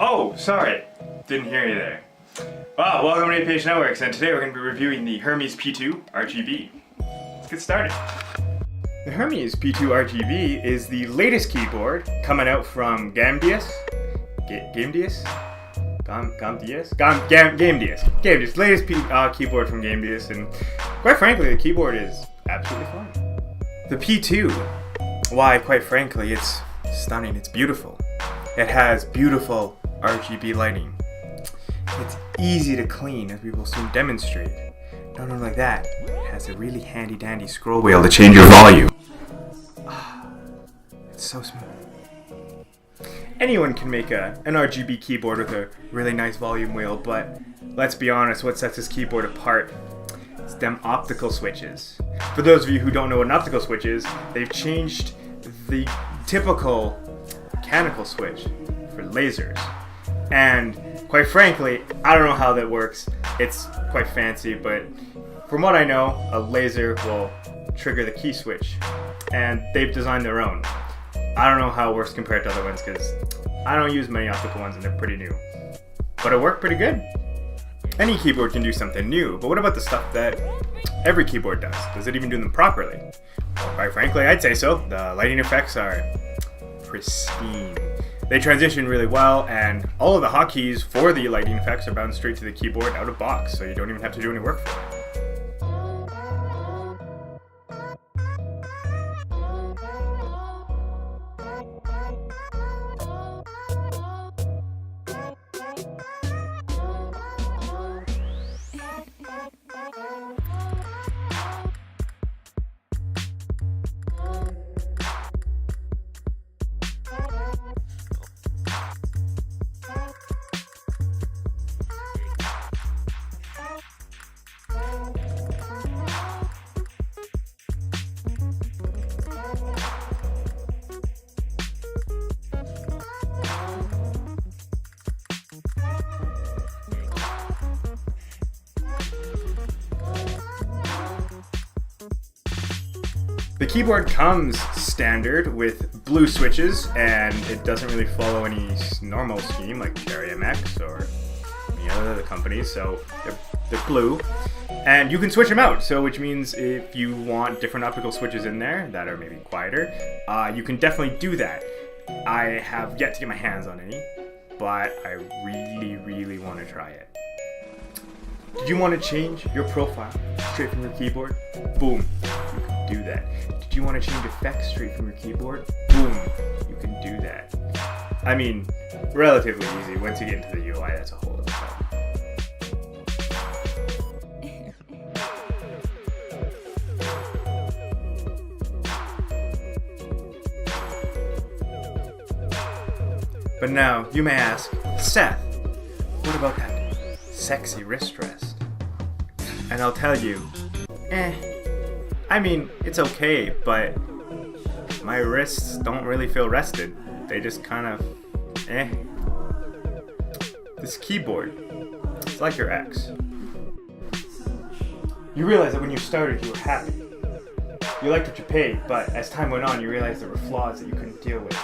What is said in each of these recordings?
Oh, sorry. Didn't hear you there. Wow, welcome to Page Networks, and today we're going to be reviewing the Hermes P2 RGB. Let's get started. The Hermes P2 RGB is the latest keyboard coming out from GAMDIAS. GAMDIAS? GAMDIAS. Latest keyboard from GAMDIAS, and quite frankly, the keyboard is absolutely fine. The P2, why, quite frankly, it's stunning. It's beautiful. It has beautiful RGB lighting. It's easy to clean, as we will soon demonstrate. Not only like that, it has a really handy dandy scroll wheel to change your volume. It's so smooth. Anyone can make an RGB keyboard with a really nice volume wheel, but let's be honest, what sets this keyboard apart is them optical switches. For those of you who don't know what an optical switch is, they've changed the typical mechanical switch for lasers. And quite frankly, I don't know how that works. It's quite fancy, but from what I know, a laser will trigger the key switch, and they've designed their own. I don't know how it works compared to other ones because I don't use many optical ones and they're pretty new. But it worked pretty good. Any keyboard can do something new, but what about the stuff that every keyboard does? Does it even do them properly? Well, quite frankly, I'd say so. The lighting effects are pristine. They transition really well, and all of the hotkeys for the lighting effects are bound straight to the keyboard out of box, so you don't even have to do any work for it. The keyboard comes standard with blue switches, and it doesn't really follow any normal scheme like Cherry MX or any other companies, so they're blue. And you can switch them out, so which means if you want different optical switches in there that are maybe quieter, you can definitely do that. I have yet to get my hands on any, but I really want to try it. Did you want to change your profile straight from your keyboard? Boom, you can do that. Did you want to change effects straight from your keyboard? Boom, you can do that. I mean, relatively easy. Once you get into the UI, that's a whole other problem. But now, you may ask, Seth, what about that sexy wrist rest? And I'll tell you, I mean, it's okay, but my wrists don't really feel rested. They just kind of, This keyboard, it's like your ex. You realize that when you started, you were happy. You liked what you paid, but as time went on, you realized there were flaws that you couldn't deal with.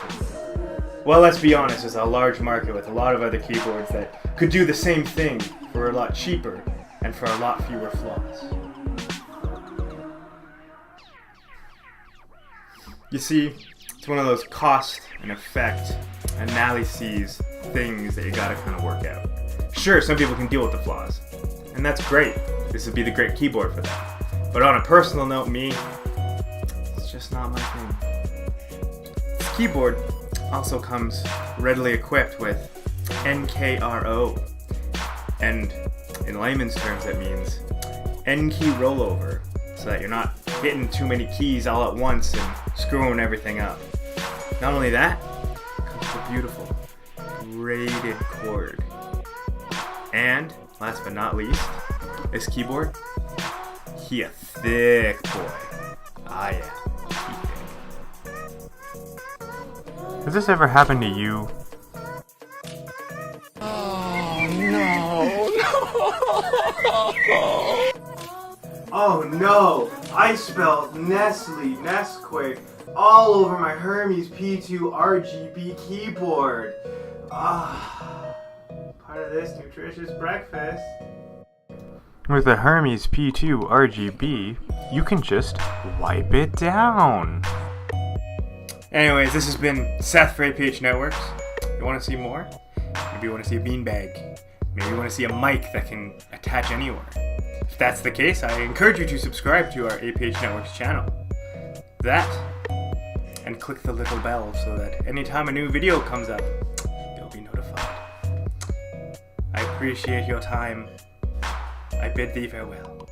Well, let's be honest, there's a large market with a lot of other keyboards that could do the same thing for a lot cheaper and for a lot fewer flaws. You see, it's one of those cost and effect analyses things that you gotta kind of work out. Sure, some people can deal with the flaws, and that's great. This would be the great keyboard for them. But on a personal note, me, it's just not my thing. This keyboard also comes readily equipped with NKRO, and in layman's terms that means N-key rollover, so that you're not hitting too many keys all at once and screwing everything up. Not only that, it comes with a beautiful braided cord. And last but not least, this keyboard, he a thick boy. Ah yeah, he thick. Has this ever happened to you? Oh no! I spelled Nesquik all over my Hermes P2 RGB keyboard. Ah. part of this nutritious breakfast. With the Hermes P2 RGB, you can just wipe it down. Anyways, this has been Seth for APH Networks. You want to see more? Maybe you want to see a beanbag. Maybe you want to see a mic that can attach anywhere. If that's the case, I encourage you to subscribe to our APH Networks channel. That, and click the little bell so that anytime a new video comes up, you'll be notified. I appreciate your time. I bid thee farewell.